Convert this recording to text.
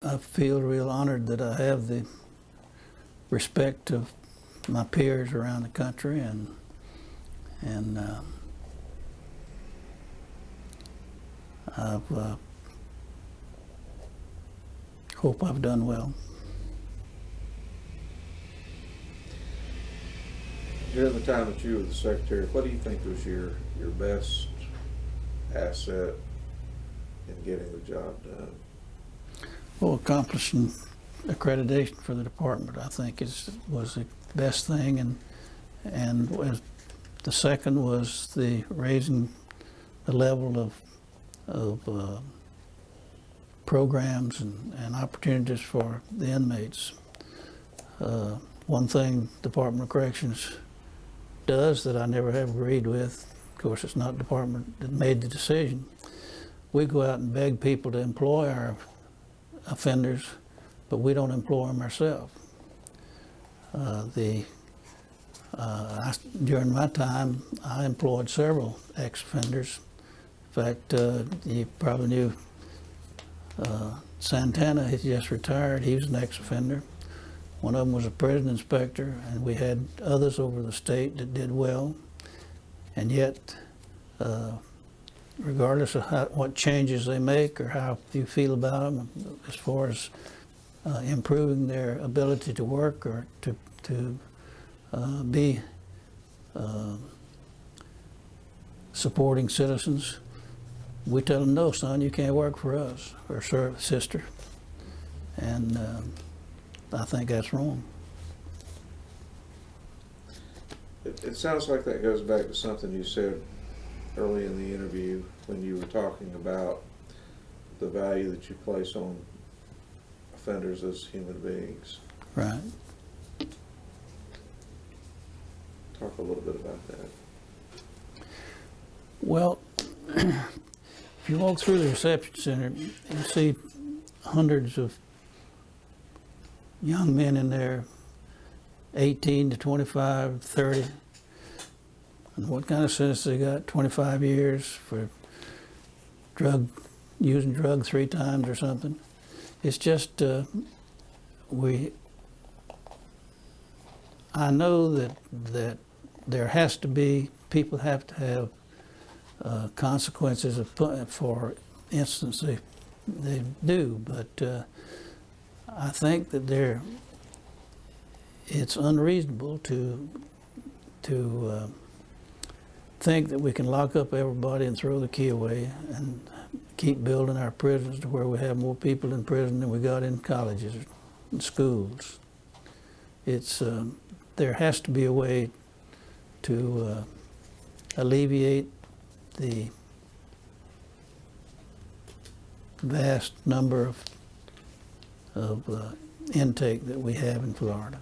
I feel real honored that I have the respect of my peers around the country, and I hope I've done well. During the time that you were the secretary, what do you think was your best asset in getting the job done? Well, accomplishing accreditation for the department, I think, was the best thing, and the second was the raising the level of programs and opportunities for the inmates. One thing Department of Corrections does that I never have agreed with, of course it's not the department that made the decision, we go out and beg people to employ our offenders, but we don't employ them ourselves. During my time, I employed several ex-offenders. In fact, you probably knew Santana, he just retired, he was an ex-offender. One of them was a prison inspector, and we had others over the state that did well. And yet, regardless of what changes they make or how you feel about them, as far as improving their ability to work or to be supporting citizens, we tell them, no, son, you can't work for us, or sir, sister. And I think that's wrong. It sounds like that goes back to something you said early in the interview when you were talking about the value that you place on offenders as human beings. Right. Talk a little bit about that. Well, if you walk through the reception center, you see hundreds of young men in there, 18 to 25, 30. And what kind of sentence they got? 25 years for using drug 3 times or something. It's just, I know that there has to be, people have to have consequences for instance they do, but I think that it's unreasonable to think that we can lock up everybody and throw the key away and keep building our prisons to where we have more people in prison than we got in colleges and schools. There has to be a way to alleviate the vast number of intake that we have in Florida.